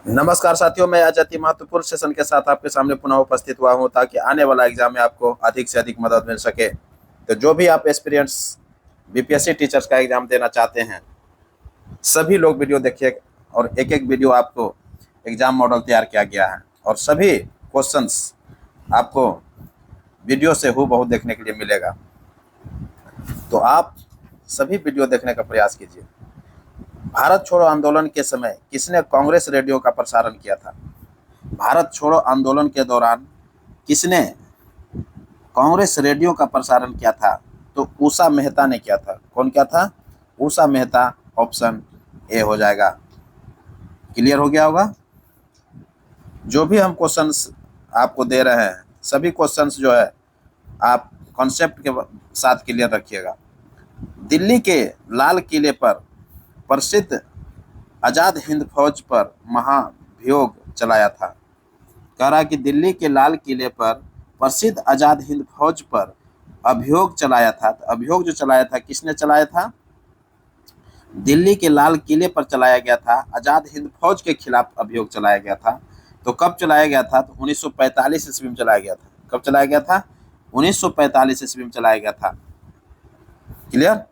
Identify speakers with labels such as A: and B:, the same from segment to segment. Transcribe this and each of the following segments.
A: नमस्कार साथियों, मैं आज अति महत्वपूर्ण सेशन के साथ आपके सामने पुनः उपस्थित हुआ हूं ताकि आने वाला एग्जाम में आपको अधिक से अधिक मदद मिल सके। तो जो भी आप एस्पिरेंट्स बीपीएससी टीचर्स का एग्जाम देना चाहते हैं, सभी लोग वीडियो देखिए और एक एक वीडियो आपको एग्जाम मॉडल तैयार किया गया है और सभी क्वेश्चंस आपको वीडियो से हूबहू देखने के लिए मिलेगा। तो आप सभी वीडियो देखने का प्रयास कीजिए। भारत छोड़ो आंदोलन के समय किसने कांग्रेस रेडियो का प्रसारण किया था? भारत छोड़ो आंदोलन के दौरान किसने कांग्रेस रेडियो का प्रसारण किया था? तो उषा मेहता ने किया था। कौन किया था? उषा मेहता। ऑप्शन ए हो जाएगा। क्लियर हो गया होगा। जो भी हम क्वेश्चंस आपको दे रहे हैं, सभी क्वेश्चंस जो है आप कॉन्सेप्ट के साथ क्लियर रखिएगा। दिल्ली के लाल किले पर प्रसिद्ध आजाद हिंद फौज पर महाभियोग चलाया था। कह रहा कि दिल्ली के लाल किले पर प्रसिद्ध आजाद हिंद फौज पर अभियोग चलाया था। तो अभियोग जो चलाया था किसने चलाया था? दिल्ली के लाल किले पर चलाया गया था। आजाद हिंद फौज के खिलाफ अभियोग चलाया गया था। तो कब चलाया गया था? तो 1945 ईस्वी में चलाया गया था। कब चलाया गया था? 1945 ईस्वी में चलाया गया था। क्लियर।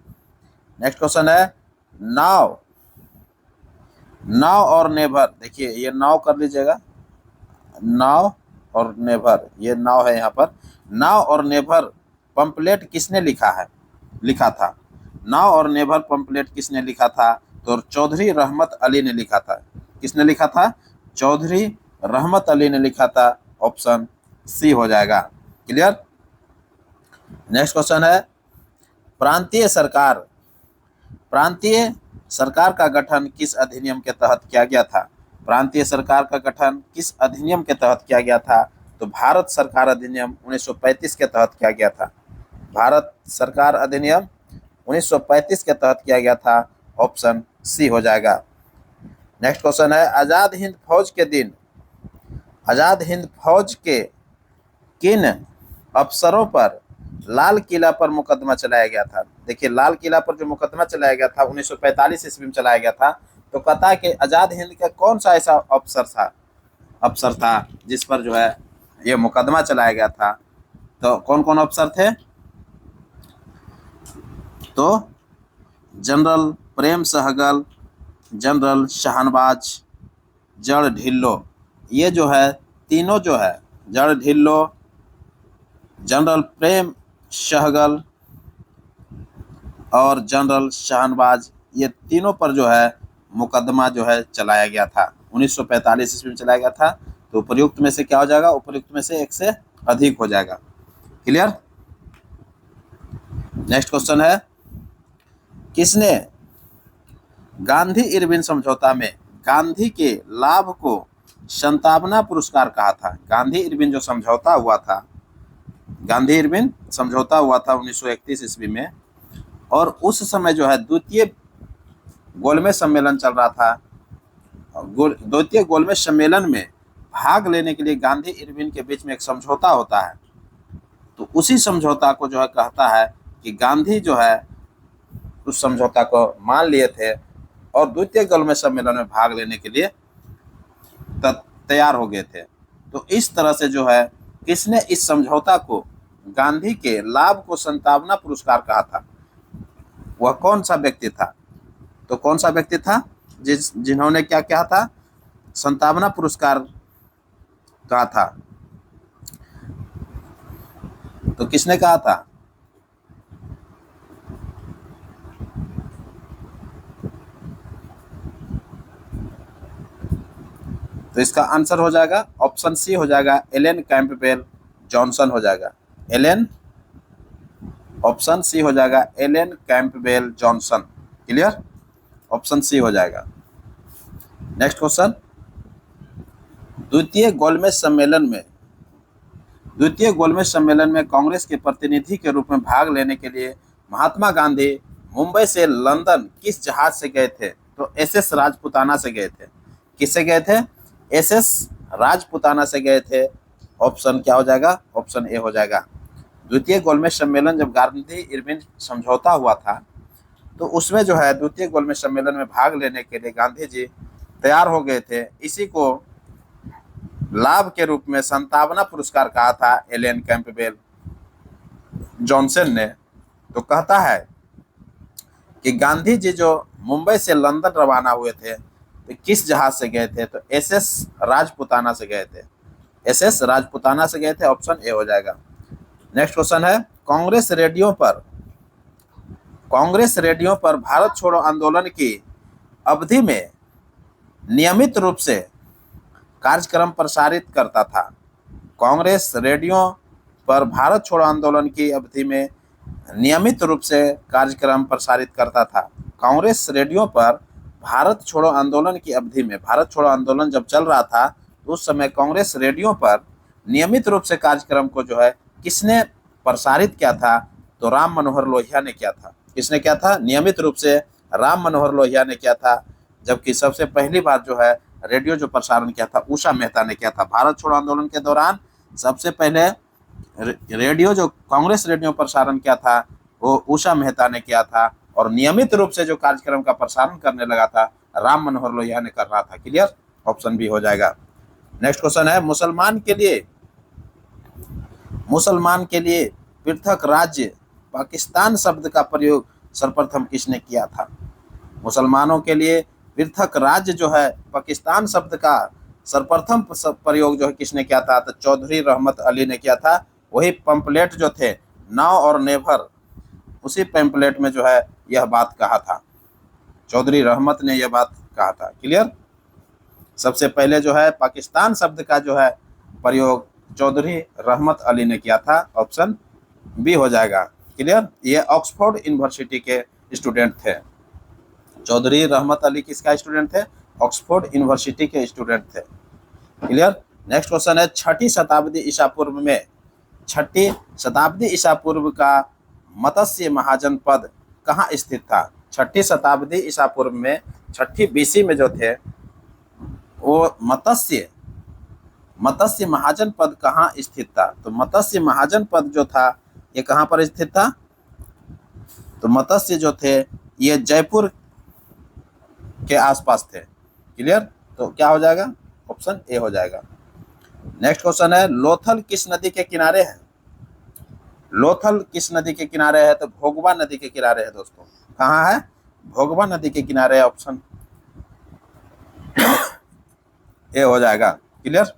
A: नेक्स्ट क्वेश्चन है नाव। नाव और नेवर। देखिए ये नाव कर लीजिएगा, नाव और नेवर, ये नाव है यहाँ पर। नाव और नेवर पंपलेट किसने लिखा था? नाव और नेवर पंपलेट किसने लिखा था? तो चौधरी रहमत अली ने लिखा था। किसने लिखा था? चौधरी रहमत अली ने लिखा था। ऑप्शन सी हो जाएगा। क्लियर। नेक्स्ट क्वेश्चन है प्रांतीय सरकार। प्रांतीय सरकार का गठन किस अधिनियम के तहत किया गया था? प्रांतीय सरकार का गठन किस अधिनियम के तहत किया गया था? तो भारत सरकार अधिनियम 1935 के तहत किया गया था। भारत सरकार अधिनियम 1935 के तहत किया गया था। ऑप्शन सी हो जाएगा। नेक्स्ट क्वेश्चन है आजाद हिंद फौज के दिन आजाद हिंद फौज के किन अफसरों पर लाल किला पर मुकदमा चलाया गया था? देखिए लाल किला पर जो मुकदमा चलाया गया था 1945 ईस्वी में चलाया गया था। तो कहता है कि आजाद हिंद का कौन सा ऐसा अफसर था जिस पर जो है ये मुकदमा चलाया गया था? तो कौन कौन अफसर थे? तो जनरल प्रेम सहगल, जनरल शाहनवाज, जड़ ढिल्लो, ये जो है तीनों जो है जड़ ढिल्लो, जनरल प्रेम सहगल और जनरल शाहनवाज, ये तीनों पर जो है मुकदमा जो है चलाया गया था। 1945 ईस्वी में चलाया गया था। तो उपयुक्त में से क्या हो जाएगा? उपयुक्त में से एक से अधिक हो जाएगा। क्लियर। नेक्स्ट क्वेश्चन है किसने गांधी इरविन समझौता में गांधी के लाभ को संतावना पुरस्कार कहा था? गांधी इरविन जो समझौता हुआ था, गांधी इरविन समझौता हुआ था 1931 ईस्वी में, और उस समय जो है द्वितीय गोलमेज सम्मेलन चल रहा था। द्वितीय गोलमेज सम्मेलन में भाग लेने के लिए गांधी इरविन के बीच में एक समझौता होता है। तो उसी समझौता को जो है कहता है कि गांधी जो है उस समझौता को मान लिए थे और द्वितीय गोलमेज सम्मेलन में भाग लेने के लिए तैयार हो गए थे। तो इस तरह से जो है किसने इस समझौता को गांधी के लाभ को संतावना पुरस्कार कहा था? वह कौन सा व्यक्ति था? तो कौन सा व्यक्ति था जिन्होंने क्या कहा था? संतावना पुरस्कार कहा था। तो किसने कहा था? तो इसका आंसर हो जाएगा ऑप्शन सी हो जाएगा, एलन कैंपबेल जॉनसन हो जाएगा। एलन, ऑप्शन सी हो जाएगा, Alan Campbell Johnson. Clear. Option C हो जाएगा। नेक्स्ट क्वेश्चन द्वितीय गोलमेज सम्मेलन में कांग्रेस के प्रतिनिधि के रूप में भाग लेने के लिए महात्मा गांधी मुंबई से लंदन किस जहाज से गए थे? तो एसएस राजपुताना से गए थे। किससे गए थे? एसएस राजपुताना से गए थे। ऑप्शन क्या हो जाएगा? ऑप्शन ए हो जाएगा। द्वितीय गोलमेज सम्मेलन जब गांधी इरविन समझौता हुआ था तो उसमें जो है द्वितीय गोलमेज सम्मेलन में भाग लेने के लिए गांधी जी तैयार हो गए थे, इसी को लाभ के रूप में संतावना पुरस्कार कहा था एलेन कैंपबेल जॉनसन ने। तो कहता है कि गांधी जी जो मुंबई से लंदन रवाना हुए थे तो किस जहाज से गए थे, तो एसएस राजपुताना से गए थे, एसएस राजपुताना से गए थे, ऑप्शन ए हो जाएगा। नेक्स्ट क्वेश्चन है, कांग्रेस रेडियो पर भारत छोड़ो आंदोलन की अवधि में नियमित रूप से कार्यक्रम प्रसारित करता था। कांग्रेस रेडियो पर भारत छोड़ो आंदोलन की अवधि में नियमित रूप से कार्यक्रम प्रसारित करता था। कांग्रेस रेडियो पर भारत छोड़ो आंदोलन की अवधि में, भारत छोड़ो आंदोलन जब चल रहा था तो उस समय कांग्रेस रेडियो पर नियमित रूप से कार्यक्रम को जो है किसने प्रसारित किया था, तो राम मनोहर लोहिया ने किया था। किसने किया था? नियमित रूप से राम मनोहर लोहिया ने किया था, जबकि सबसे पहली बार जो है रेडियो जो प्रसारण किया था उषा मेहता ने किया था। भारत छोड़ो आंदोलन के दौरान सबसे पहले रेडियो जो कांग्रेस रेडियो प्रसारण किया था वो उषा मेहता ने किया था, और नियमित रूप से जो कार्यक्रम का प्रसारण करने लगा था राम मनोहर लोहिया ने कर रहा था। क्लियर? ऑप्शन बी हो जाएगा। नेक्स्ट क्वेश्चन है, मुसलमान के लिए पृथक राज्य पाकिस्तान शब्द का प्रयोग सर्वप्रथम किसने किया था? मुसलमानों के लिए पृथक राज्य जो है पाकिस्तान शब्द का सर्वप्रथम प्रयोग जो है किसने किया था? तो चौधरी रहमत अली ने किया था। वही पंपलेट जो थे नाउ और नेवर, उसी पैम्पलेट में जो है यह बात कहा था, चौधरी रहमत ने यह बात कहा था। क्लियर? सबसे पहले जो है पाकिस्तान शब्द का जो है प्रयोग चौधरी रहमत अली ने किया था, ऑप्शन बी हो जाएगा। क्लियर? ये ऑक्सफोर्ड यूनिवर्सिटी के स्टूडेंट थे। चौधरी रहमत अली किसका स्टूडेंट थे? ऑक्सफोर्ड यूनिवर्सिटी के स्टूडेंट थे। क्लियर? नेक्स्ट क्वेश्चन है, छठी शताब्दी ईसा पूर्व का मत्स्य महाजनपद कहाँ स्थित था? छठी शताब्दी ईसा पूर्व में, छठी बीसी में जो थे वो मत्स्य महाजनपद कहाँ स्थित था? तो मत्स्य महाजनपद जो था ये कहाँ पर स्थित था? तो मत्स्य जो थे ये जयपुर के आसपास थे। क्लियर? तो क्या हो जाएगा? ऑप्शन ए हो जाएगा। नेक्स्ट क्वेश्चन है, लोथल किस नदी के किनारे है? लोथल किस नदी के किनारे है? तो भोगवा नदी के किनारे है दोस्तों। कहाँ है? भोगवा नदी के किनारे है, ऑप्शन ए हो जाएगा। क्लियर?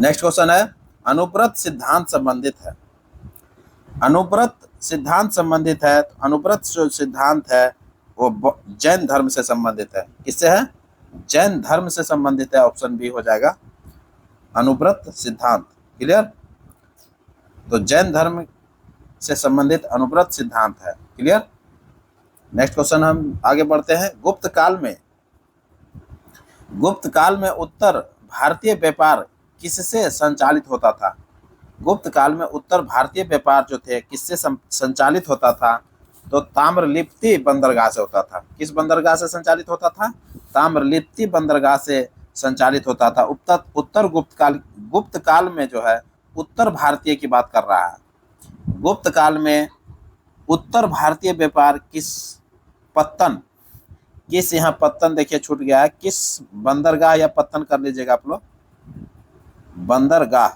A: नेक्स्ट क्वेश्चन है, अनुव्रत सिद्धांत संबंधित है। अनुव्रत सिद्धांत संबंधित है, तो अनुव्रत जो सिद्धांत है वो जैन धर्म से संबंधित है। किससे है? जैन धर्म से संबंधित है, ऑप्शन बी हो जाएगा अनुव्रत सिद्धांत। क्लियर? तो जैन धर्म से संबंधित अनुव्रत सिद्धांत है। क्लियर? नेक्स्ट क्वेश्चन हम आगे बढ़ते हैं, गुप्त काल में उत्तर भारतीय व्यापार किससे संचालित होता था? गुप्त काल में उत्तर भारतीय व्यापार जो थे किससे संचालित होता था? तो ताम्रलिप्ति बंदरगाह से होता था। किस बंदरगाह से संचालित होता था? ताम्रलिप्ति बंदरगाह से संचालित होता था। उत्तर गुप्त काल में जो है उत्तर भारतीय की बात कर रहा है। गुप्त काल में उत्तर भारतीय व्यापार किस यहाँ पत्तन देखिए छूट गया है, किस बंदरगाह या पत्तन कर लीजिएगा आप लोग, बंदरगाह।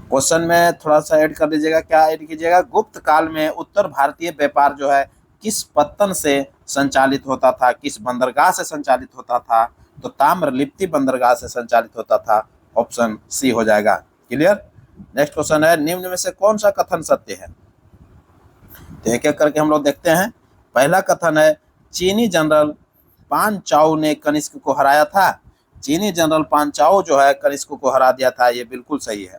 A: क्वेश्चन में थोड़ा सा ऐड कर लीजिएगा, क्या ऐड कीजिएगा? गुप्त काल में उत्तर भारतीय व्यापार जो है किस पत्तन से संचालित होता था, किस बंदरगाह से संचालित होता था? तो ताम्रलिप्ति बंदरगाह से संचालित होता था, ऑप्शन सी हो जाएगा। क्लियर? नेक्स्ट क्वेश्चन है, निम्न में से कौन सा कथन सत्य है? तो एक एक करके हम लोग देखते हैं। पहला कथन है, चीनी जनरल पान चाओ ने कनिष्क को हराया था। चीनी जनरल पान चाओ जो है कनिष्क को हरा दिया था, ये बिल्कुल सही है।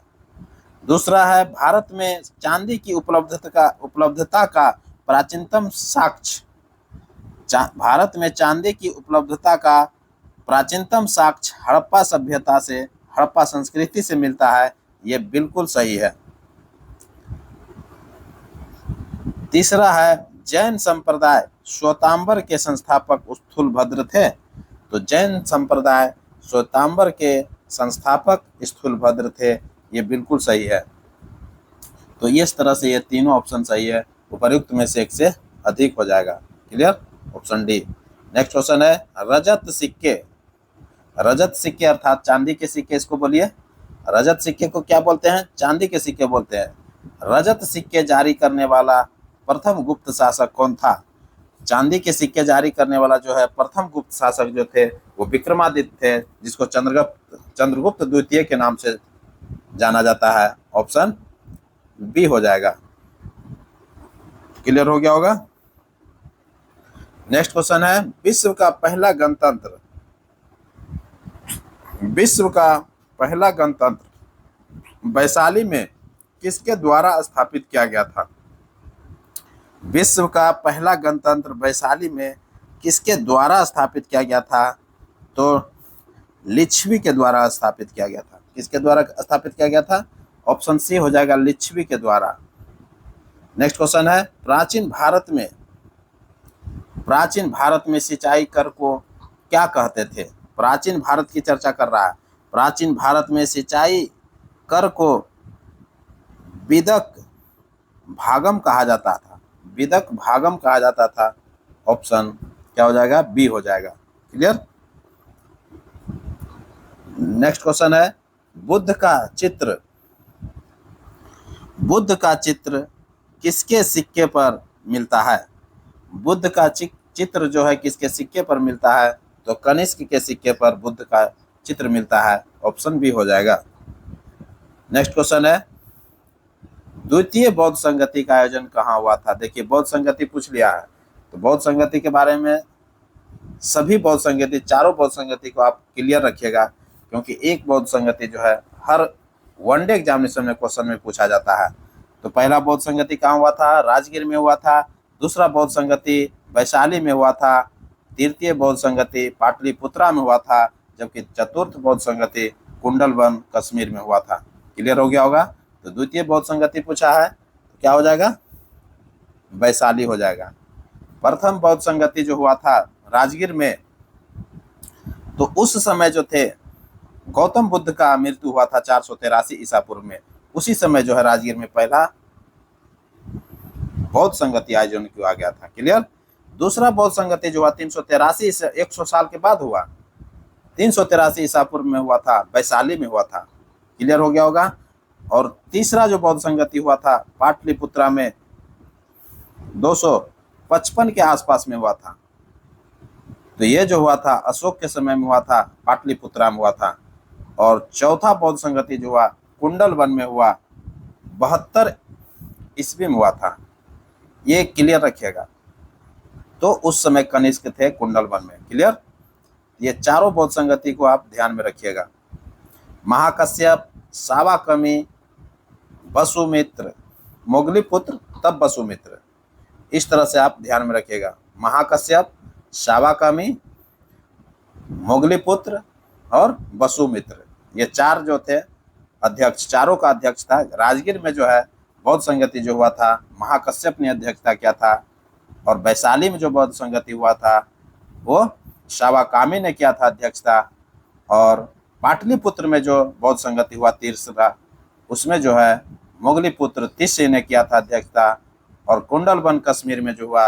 A: दूसरा है, भारत में चांदी की उपलब्धता का प्राचीनतम साक्ष्य, भारत में चांदी की उपलब्धता का प्राचीनतम साक्ष्य हड़प्पा सभ्यता से, हड़प्पा संस्कृति से मिलता है, ये बिल्कुल सही है। तीसरा है, जैन संप्रदाय श्वेतांबर के संस्थापक स्थूलभद्र थे। तो जैन संप्रदाय श्वेतांबर के संस्थापक स्थूलभद्र थे, ये बिल्कुल सही है। तो इस तरह से ये तीनों ऑप्शन सही है, उपर्युक्त में से एक से अधिक हो जाएगा। Clear? Option D. Next question है रजत सिक्के। रजत सिक्के अर्थात चांदी के सिक्के, इसको बोलिए। रजत सिक्के को क्या बोलते हैं? चांदी के सिक्के बोलते हैं। रजत सिक्के जारी करने वाला प्रथम गुप्त शासक कौन था? चांदी के सिक्के जारी करने वाला जो है प्रथम गुप्त शासक जो थे वो विक्रमादित्य थे, जिसको चंद्रगुप्त द्वितीय के नाम से जाना जाता है। ऑप्शन बी हो जाएगा। क्लियर हो गया होगा। नेक्स्ट क्वेश्चन है विश्व का पहला गणतंत्र। विश्व का पहला गणतंत्र वैशाली में किसके द्वारा स्थापित किया गया था? विश्व का पहला गणतंत्र वैशाली में किसके द्वारा स्थापित किया गया था? तो लिच्छवी के द्वारा स्थापित किया गया था। किसके द्वारा स्थापित किया गया था? ऑप्शन सी हो जाएगा, लिच्छवी के द्वारा। नेक्स्ट क्वेश्चन है प्राचीन भारत में सिंचाई कर को क्या कहते थे? प्राचीन भारत की चर्चा कर रहा है। प्राचीन भारत में सिंचाई कर को विदक भागम कहा जाता था। विदक भागम कहा जाता था। ऑप्शन क्या हो जाएगा? बी हो जाएगा। क्लियर। नेक्स्ट क्वेश्चन है बुद्ध का चित्र किसके सिक्के पर मिलता है? बुद्ध का चित्र जो है किसके सिक्के पर मिलता है? तो कनिष्क के सिक्के पर बुद्ध का चित्र मिलता है। ऑप्शन बी हो जाएगा। नेक्स्ट क्वेश्चन है द्वितीय बौद्ध संगति का आयोजन कहाँ हुआ था? देखिए बौद्ध संगति पूछ लिया है, तो बौद्ध संगति के बारे में सभी बौद्ध संगति, चारों बौद्ध संगति को आप क्लियर रखिएगा, क्योंकि एक बौद्ध संगति जो है हर वनडे एग्जामिनेशन में क्वेश्चन में पूछा जाता है। तो पहला बौद्ध संगति कहाँ हुआ था? राजगीर में हुआ था। दूसरा बौद्ध संगति वैशाली में हुआ था। तृतीय बौद्ध संगति पाटलिपुत्रा में हुआ था, जबकि चतुर्थ बौद्ध संगति कुंडलवन कश्मीर में हुआ था। क्लियर हो गया होगा। तो द्वितीय बौद्ध संगति पूछा है तो क्या हो जाएगा? वैशाली हो जाएगा। प्रथम बौद्ध संगति जो हुआ था राजगीर में, तो उस समय जो थे गौतम बुद्ध का मृत्यु हुआ था 483 ईसा पूर्व में। उसी समय जो है राजगीर में पहला बौद्ध संगति आयोजन किया गया था। क्लियर। दूसरा बौद्ध संगति जो हुआ 383 से 100 साल के बाद हुआ, 383 ईसा पूर्व में हुआ था, वैशाली में हुआ था। क्लियर हो गया होगा। और तीसरा जो बौद्ध संगति हुआ था पाटलिपुत्रा में 255 के आसपास में हुआ था। तो ये जो हुआ था अशोक के समय में हुआ था, पाटलिपुत्रा में हुआ था। और चौथा बौद्ध संगति जो हुआ कुंडलवन में हुआ, 72 ईस्वी में हुआ था। ये क्लियर रखिएगा। तो उस समय कनिष्क थे कुंडलवन में। क्लियर। ये चारों बौद्ध संगति को आप ध्यान में रखिएगा। महाकश्यप, सावाकमी, वसुमित्र, मोगलीपुत्र, तब वसुमित्र, इस तरह से आप ध्यान में रखिएगा। महाकश्यप, सावाकमी, मोगलीपुत्र और वसुमित्र, ये चार जो थे अध्यक्ष, चारों का अध्यक्ष था। राजगीर में जो है बौद्ध संगति जो हुआ था महाकश्यप ने अध्यक्षता किया था, और वैशाली में जो बौद्ध संगति हुआ था वो सावाकामी ने किया था अध्यक्षता, और पाटलिपुत्र में जो बौद्ध संगति हुआ तीसरा, उसमें जो है मोगलीपुत्र तिस्य ने किया था अध्यक्षता, और कुंडलवन कश्मीर में जो हुआ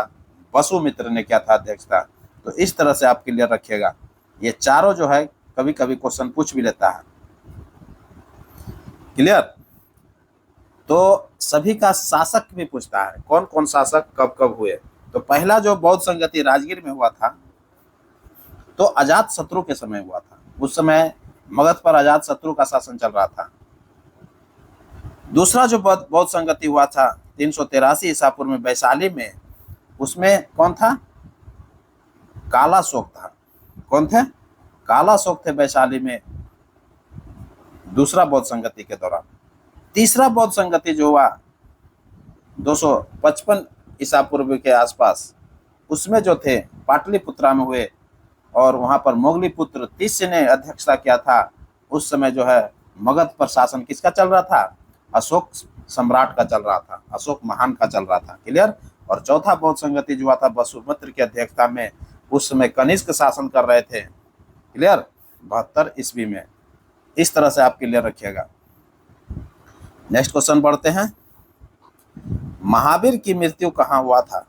A: वसुमित्र ने किया था अध्यक्षता। तो इस तरह से आप क्लियर रखिएगा। ये चारों जो है कभी कभी क्वेश्चन पूछ भी लेता है। क्लियर। तो सभी का शासक भी पूछता है, कौन कौन शासक कब कब हुए। तो पहला जो बौद्ध संगति राजगीर में हुआ था तो अजात शत्रु के समय हुआ था। उस समय मगध पर अजात शत्रु का शासन चल रहा था। दूसरा जो बौद्ध संगति हुआ था 383 ईसा पूर्व में वैशाली में, उसमें कौन था? काला शोक था। कौन थे? काला शोक थे वैशाली में दूसरा बौद्ध संगति के दौरान। तीसरा बौद्ध संगति जो हुआ 255 ईसा पूर्व के आसपास, उसमें जो थे पाटलिपुत्रा में हुए, और वहां पर मोगलीपुत्र तिस्य ने अध्यक्षता किया था। उस समय जो है मगध पर शासन किसका चल रहा था? अशोक सम्राट का चल रहा था, अशोक महान का चल रहा था। क्लियर। और चौथा बौद्ध संगति जो हुआ था वसुमित्र की अध्यक्षता में, उस समय कनिष्क शासन कर रहे थे। क्लियर। 72 ईस्वी में। इस तरह से आप क्लियर रखिएगा। नेक्स्ट क्वेश्चन बढ़ते हैं। महावीर की मृत्यु कहाँ हुआ था?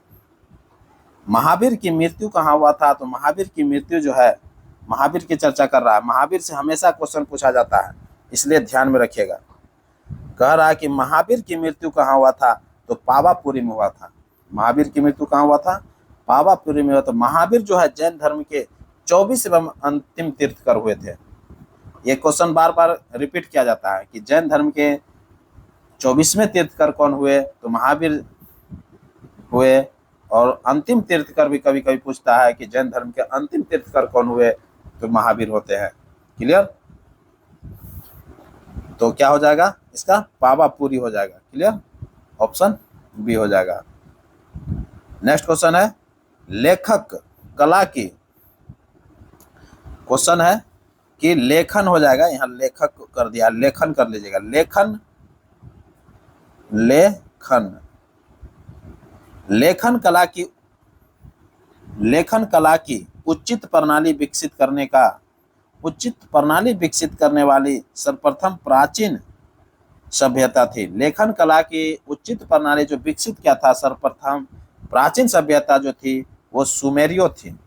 A: महावीर की मृत्यु कहाँ हुआ था? तो महावीर की मृत्यु जो है, महावीर की चर्चा कर रहा है। महावीर से हमेशा क्वेश्चन पूछा जाता है, इसलिए ध्यान में रखिएगा। कह रहा है कि महावीर की मृत्यु कहाँ हुआ था? तो पावापुरी में हुआ था। महावीर की मृत्यु कहाँ हुआ था? पावापुरी में हुआ। तो महावीर जो है जैन धर्म के 24वें अंतिम तीर्थकर हुए थे। ये क्वेश्चन बार बार रिपीट किया जाता है कि जैन धर्म के 24वें तीर्थकर कौन हुए? तो महावीर हुए। और अंतिम तीर्थकर भी कभी कभी पूछता है कि जैन धर्म के अंतिम तीर्थकर कौन हुए? तो महावीर होते हैं। क्लियर? तो क्या हो जाएगा इसका? पावापुरी हो जाएगा। क्लियर? ऑप्शन बी हो जाएगा। नेक्स्ट क्वेश्चन है लेखक कला की। क्वेश्चन है कि लेखन हो जाएगा, यहाँ लेखक कर दिया, लेखन कर लीजिएगा। लेखन लेखन कला की उचित प्रणाली विकसित करने वाली सर्वप्रथम प्राचीन सभ्यता थी। लेखन कला की उचित प्रणाली जो विकसित किया था सर्वप्रथम प्राचीन सभ्यता जो थी वो सुमेरियो थी।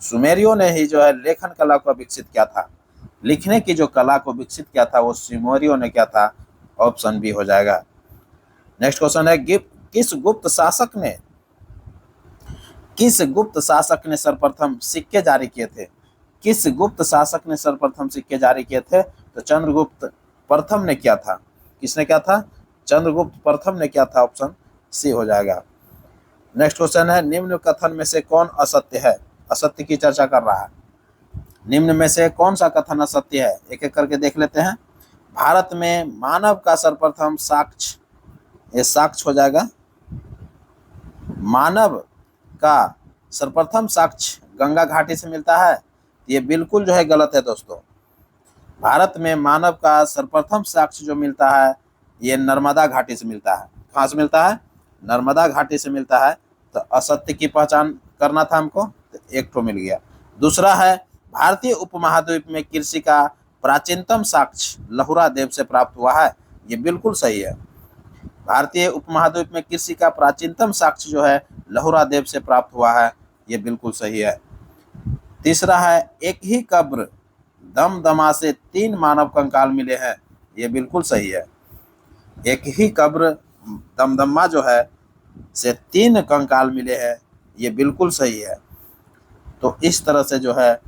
A: सुमेरियो ने ही जो है लेखन कला को विकसित किया था। लिखने की जो कला को विकसित किया था वो सुमेरियो ने किया था। ऑप्शन बी हो जाएगा। नेक्स्ट क्वेश्चन है किस गुप्त शासक ने सर्वप्रथम सिक्के जारी किए थे? किस गुप्त शासक ने सर्वप्रथम सिक्के जारी किए थे? तो चंद्रगुप्त प्रथम ने किया था। किसने किया था? चंद्रगुप्त प्रथम ने किया था। ऑप्शन सी हो जाएगा। नेक्स्ट क्वेश्चन है निम्न कथन में से कौन असत्य है? असत्य की चर्चा कर रहा है। निम्न में से कौन सा कथन असत्य है? एक एक करके देख लेते हैं। भारत में मानव का सर्वप्रथम साक्ष्य, ये साक्ष्य हो जाएगा। मानव का सर्वप्रथम साक्ष्य गंगा घाटी से मिलता है। ये बिल्कुल जो है गलत है दोस्तों। भारत में मानव का सर्वप्रथम साक्ष्य जो मिलता है ये नर्मदा घाटी से मिलता है। कहाँ से मिलता है? नर्मदा घाटी से मिलता है। तो असत्य की पहचान करना था हमको, तो एक तो मिल गया। दूसरा है भारतीय उपमहाद्वीप में कृषि का प्राचीनतम साक्ष्य लहुरा देव से प्राप्त हुआ है। ये बिल्कुल सही है। भारतीय उपमहाद्वीप में कृषि का प्राचीनतम साक्ष्य जो है लहुरा देव से प्राप्त हुआ है। ये बिल्कुल सही है। तीसरा है एक ही कब्र दमदमा से 3 मानव कंकाल मिले हैं। ये बिल्कुल सही है। एक ही कब्र दमदमा जो है से 3 कंकाल मिले हैं। ये बिल्कुल सही है। तो इस तरह से जो है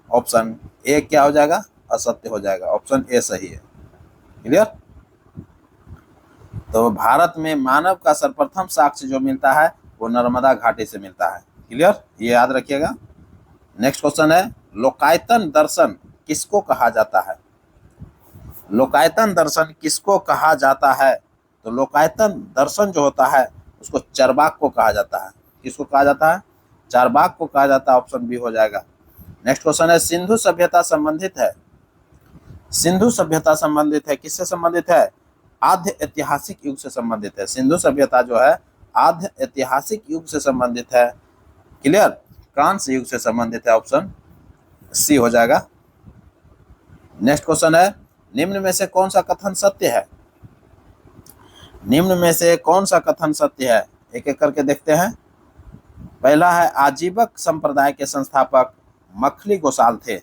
A: ऑप्शन ए क्या हो जाएगा? असत्य हो जाएगा। ऑप्शन ए सही है। क्लियर? तो भारत में मानव का सर्वप्रथम साक्ष्य जो मिलता है वो नर्मदा घाटी से मिलता है। क्लियर? ये याद रखिएगा। नेक्स्ट क्वेश्चन है लोकायतन दर्शन किसको कहा जाता है? लोकायतन दर्शन किसको कहा जाता है? तो लोकायतन दर्शन जो होता है उसको चारवाक को कहा जाता है। किसको कहा जाता है? चारवाक को कहा जाता है। ऑप्शन बी हो जाएगा। नेक्स्ट क्वेश्चन है सिंधु सभ्यता संबंधित है। सिंधु सभ्यता संबंधित है किससे संबंधित है? आद्य ऐतिहासिक युग से संबंधित है। सिंधु सभ्यता जो है आद्य ऐतिहासिक युग से संबंधित है। क्लियर? कांस्य युग से संबंधित है। ऑप्शन सी हो जाएगा। नेक्स्ट क्वेश्चन है निम्न में से कौन सा कथन सत्य है? निम्न में से कौन सा कथन सत्य है? एक एक करके देखते हैं। पहला है आजीवक संप्रदाय के संस्थापक मखली गोसाल थे।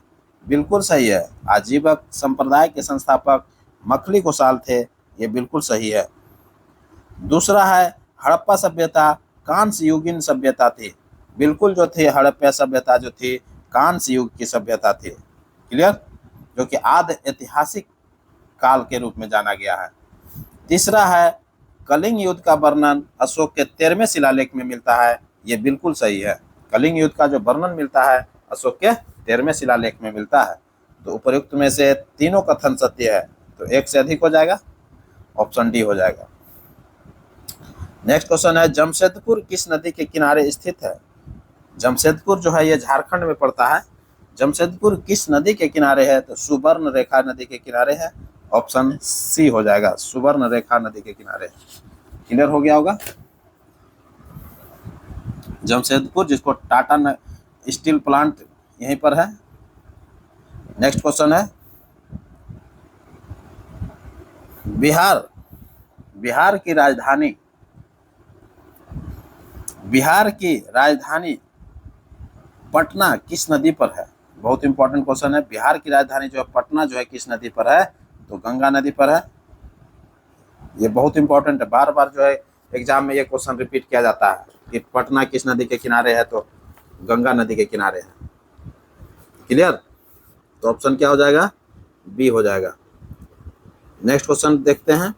A: बिल्कुल सही है। आजीवक संप्रदाय के संस्थापक मखली गोसाल थे। ये बिल्कुल सही है। दूसरा है हड़प्पा सभ्यता कांस्य युगीन सभ्यता थी। बिल्कुल जो थी हड़प्पा सभ्यता जो थी कांस्य युग की सभ्यता थी। क्लियर? जो कि आद्य ऐतिहासिक काल के रूप में जाना गया है। तीसरा है कलिंग युद्ध का वर्णन अशोक के 13वें शिलालेख में मिलता है। ये बिल्कुल सही है। कलिंग युद्ध का जो वर्णन मिलता है अशोक के 13वें शिलालेख में मिलता है। तो उपयुक्त में से तीनों कथन सत्य है। तो एक से अधिक हो जाएगा। ऑप्शन डी हो जाएगा। नेक्स्ट क्वेश्चन है जमशेदपुर किस नदी के किनारे स्थित है? जमशेदपुर जो है ये झारखंड में पड़ता है। जमशेदपुर किस नदी के किनारे है? तो सुवर्ण रेखा नदी के किनारे है। ऑप्शन सी हो जाएगा। सुवर्ण रेखा नदी के किनारे। क्लियर हो गया होगा। जमशेदपुर जिसको टाटा स्टील प्लांट यहीं पर है। नेक्स्ट क्वेश्चन है बिहार की राजधानी पटना किस नदी पर है? बहुत इंपॉर्टेंट क्वेश्चन है। बिहार की राजधानी जो है पटना जो है किस नदी पर है? तो गंगा नदी पर है। ये बहुत इंपॉर्टेंट है, बार बार जो है एग्जाम में ये क्वेश्चन रिपीट किया जाता है कि पटना किस नदी के किनारे है? तो गंगा नदी के किनारे है। क्लियर? तो ऑप्शन क्या हो जाएगा? बी हो जाएगा। नेक्स्ट क्वेश्चन देखते हैं।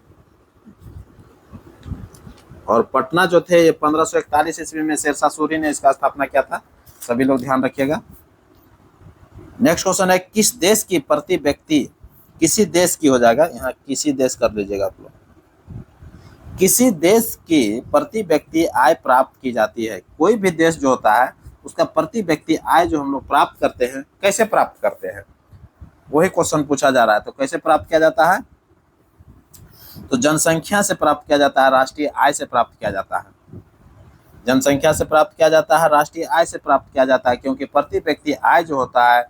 A: और पटना जो थे ये 1541 ईस्वी में शेरशाह सूरी ने इसका स्थापना किया था। सभी लोग ध्यान रखिएगा। नेक्स्ट क्वेश्चन है, किस देश की प्रति व्यक्ति, किसी देश की हो जाएगा, यहाँ किसी देश कर लीजिएगा आप लोग। किसी देश की प्रति व्यक्ति आय प्राप्त की जाती है। कोई भी देश जो होता है उसका प्रति व्यक्ति आय जो हम लोग प्राप्त करते हैं, कैसे प्राप्त करते हैं, वही क्वेश्चन पूछा जा रहा है। तो कैसे प्राप्त किया जाता है? तो जनसंख्या से प्राप्त किया जाता है, राष्ट्रीय आय से प्राप्त किया जाता है। जनसंख्या से प्राप्त किया जाता है, राष्ट्रीय आय से प्राप्त किया जाता है, क्योंकि प्रति व्यक्ति आय जो होता है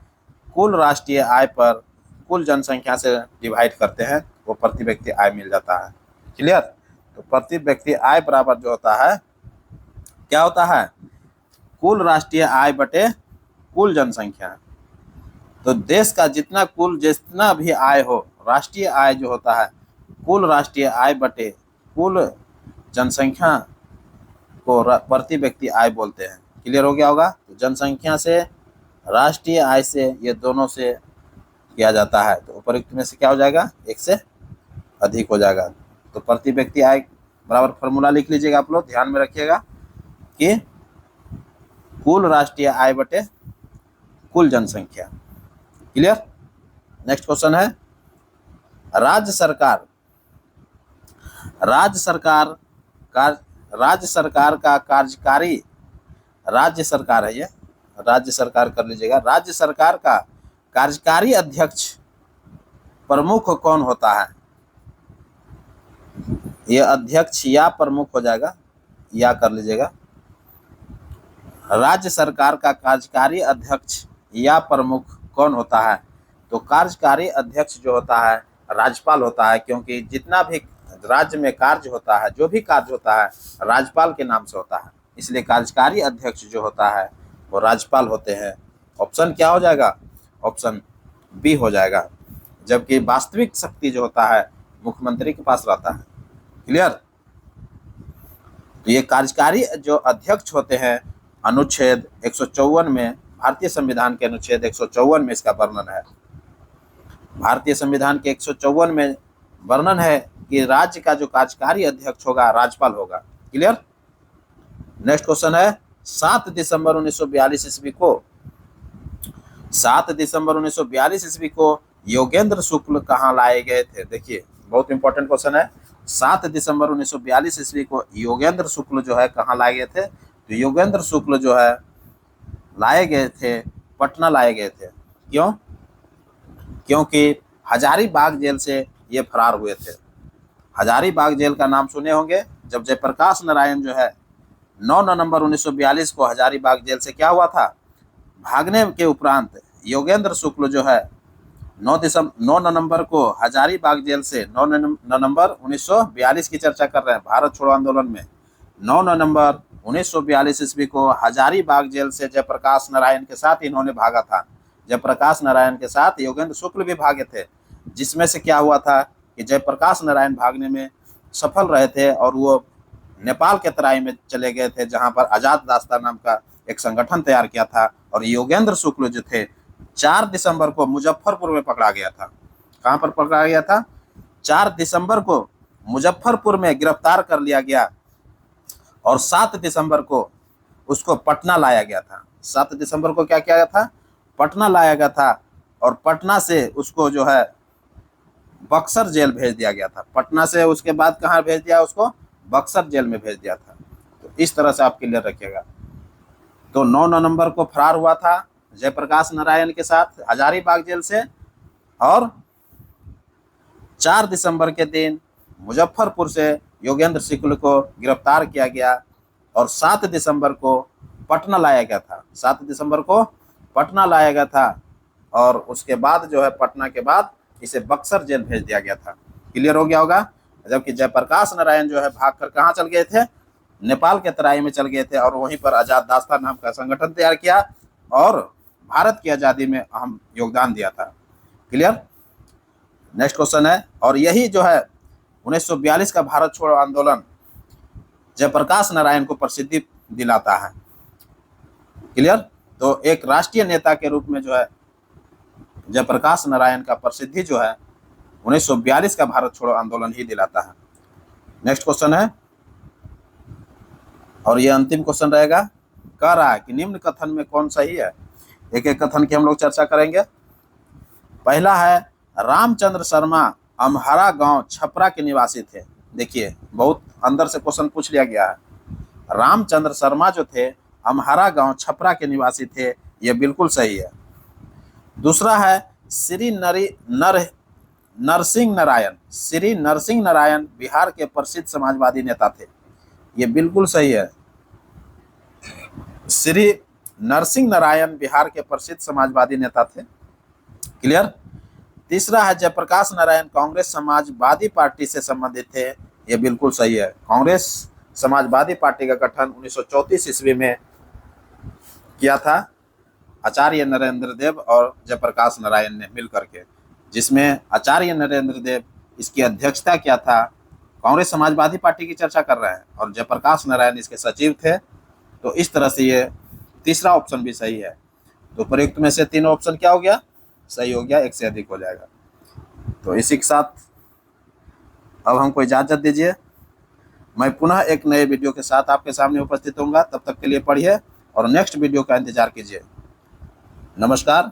A: कुल राष्ट्रीय आय पर कुल जनसंख्या से डिवाइड करते हैं, वो प्रति व्यक्ति आय मिल जाता है। क्लियर? तो प्रति व्यक्ति आय बराबर जो होता है क्या होता है? कुल राष्ट्रीय आय बटे कुल जनसंख्या। तो देश का जितना भी आय हो, राष्ट्रीय आय जो होता है कुल राष्ट्रीय आय बटे कुल जनसंख्या को प्रति व्यक्ति आय बोलते हैं। क्लियर हो गया होगा? तो जनसंख्या से, राष्ट्रीय आय से, ये दोनों से किया जाता है। तो उपरोक्त में से क्या हो जाएगा? एक से अधिक हो जाएगा। तो प्रति व्यक्ति आय बराबर फॉर्मूला लिख लीजिएगा आप लोग, ध्यान में रखिएगा कि कुल राष्ट्रीय आय बटे कुल जनसंख्या। क्लियर? नेक्स्ट क्वेश्चन है, राज्य सरकार का कार्यकारी, राज्य सरकार है ये, राज्य सरकार कर लीजिएगा। राज्य सरकार का कार्यकारी अध्यक्ष प्रमुख कौन होता है? ये अध्यक्ष या प्रमुख हो जाएगा, या कर लीजिएगा। राज्य सरकार का कार्यकारी अध्यक्ष या प्रमुख कौन होता है? तो कार्यकारी अध्यक्ष जो होता है राज्यपाल होता है, क्योंकि जितना भी राज्य में कार्य होता है, जो भी कार्य होता है राज्यपाल के नाम से होता है, इसलिए कार्यकारी अध्यक्ष जो होता है वो राज्यपाल होते हैं। ऑप्शन क्या हो जाएगा? ऑप्शन बी हो जाएगा। जबकि वास्तविक शक्ति जो होता है मुख्यमंत्री के पास रहता है। क्लियर? तो ये कार्यकारी जो अध्यक्ष होते हैं, अनुच्छेद 154 में, भारतीय संविधान के अनुच्छेद 154 में इसका वर्णन है। भारतीय संविधान के 154 में वर्णन है कि राज्य का जो कार्यकारी अध्यक्ष होगा राज्यपाल होगा। क्लियर? नेक्स्ट क्वेश्चन है, 7 दिसंबर 1942 ईस्वी को 7 दिसंबर 1942 ईस्वी को योगेंद्र शुक्ल कहाँ लाए गए थे? देखिए बहुत इंपॉर्टेंट क्वेश्चन है। 7 दिसंबर 1942 ईस्वी को योगेंद्र शुक्ल जो है कहाँ लाए गए थे? तो योगेंद्र शुक्ल जो है लाए गए थे, पटना लाए गए थे। क्यों? क्योंकि हजारीबाग जेल से ये फरार हुए थे। हजारीबाग जेल का नाम सुने होंगे। जब जयप्रकाश नारायण जो है 9 नवंबर 1942 को हजारीबाग जेल से क्या हुआ था, भागने के उपरांत योगेंद्र शुक्ल जो है 9 नवंबर को हजारीबाग जेल से, 9 नवंबर 1942 की चर्चा कर रहे हैं, भारत छोड़ो आंदोलन में 9 नवंबर 1942 ईस्वी को हजारीबाग जेल से जयप्रकाश नारायण के साथ इन्होंने भागा था। जयप्रकाश नारायण के साथ योगेंद्र शुक्ल भी भागे थे, जिसमें से क्या हुआ था कि जयप्रकाश नारायण भागने में सफल रहे थे और वो नेपाल के तराई में चले गए थे, जहां पर आजाद दास्ता नाम का एक संगठन तैयार किया था। और योगेंद्र शुक्ल जो थे 4 दिसंबर को मुजफ्फरपुर में पकड़ा गया था। कहां पर पकड़ा गया था? 4 दिसंबर को मुजफ्फरपुर में गिरफ्तार कर लिया गया और 7 दिसंबर को उसको पटना लाया गया था। 7 दिसंबर को क्या किया गया था? पटना लाया गया था और पटना से उसको जो है बक्सर जेल भेज दिया गया था। पटना से उसके बाद कहाँ भेज दिया? उसको बक्सर जेल में भेज दिया था। तो इस तरह से आप क्लियर रखिएगा। तो 9 नवंबर को फरार हुआ था जयप्रकाश नारायण के साथ हजारीबाग जेल से, और 4 दिसंबर के दिन मुजफ्फरपुर से योगेंद्र शुक्ल को गिरफ्तार किया गया और 7 दिसंबर को पटना लाया गया था। 7 दिसंबर को पटना लाया गया था और उसके बाद जो है पटना के बाद इसे बक्सर जेल भेज दिया गया था। क्लियर हो गया होगा? जबकि जयप्रकाश नारायण जो है भागकर कहाँ चल गए थे? नेपाल के तराई में चल गए थे और वहीं पर आजाद दास्ता नाम का संगठन तैयार किया और भारत की आज़ादी में अहम योगदान दिया था। क्लियर। नेक्स्ट क्वेश्चन है, और यही जो है 1942 का भारत छोड़ो आंदोलन जयप्रकाश नारायण को प्रसिद्धि दिलाता है। क्लियर। तो एक राष्ट्रीय नेता के रूप में जो है जयप्रकाश नारायण का प्रसिद्धि जो है 1942 का भारत छोड़ो आंदोलन ही दिलाता है। नेक्स्ट क्वेश्चन है, और ये अंतिम क्वेश्चन रहेगा, कह रहा है कि निम्न कथन में कौन सही है। एक एक कथन की हम लोग चर्चा करेंगे। पहला है, रामचंद्र शर्मा अमहरा गांव छपरा के निवासी थे। देखिए बहुत अंदर से क्वेश्चन पूछ लिया गया है। रामचंद्र शर्मा जो थे अमहरा गांव छपरा के निवासी थे, यह बिल्कुल सही है। दूसरा है, श्री नरसिंह नारायण, श्री नरसिंह नारायण बिहार के प्रसिद्ध समाजवादी नेता थे, ये बिल्कुल सही है। श्री नरसिंह नारायण बिहार के प्रसिद्ध समाजवादी नेता थे। क्लियर। तीसरा है, जयप्रकाश नारायण कांग्रेस समाजवादी पार्टी से संबंधित थे, ये बिल्कुल सही है। कांग्रेस समाजवादी पार्टी का गठन 1934 ईस्वी में किया था आचार्य नरेंद्र देव और जयप्रकाश नारायण ने मिलकर के, जिसमें आचार्य नरेंद्र देव इसकी अध्यक्षता किया था। कांग्रेस समाजवादी पार्टी की चर्चा कर रहे हैं और जयप्रकाश नारायण इसके सचिव थे। तो इस तरह से ये तीसरा ऑप्शन भी सही है। तो प्रयुक्त में से तीनों ऑप्शन क्या हो गया, सही हो गया, एक से अधिक हो जाएगा। तो इसी के साथ अब हमको इजाज़त दीजिए। मैं पुनः एक नए वीडियो के साथ आपके सामने उपस्थित होऊंगा। तब तक के लिए पढ़िए और नेक्स्ट वीडियो का इंतजार कीजिए। नमस्कार।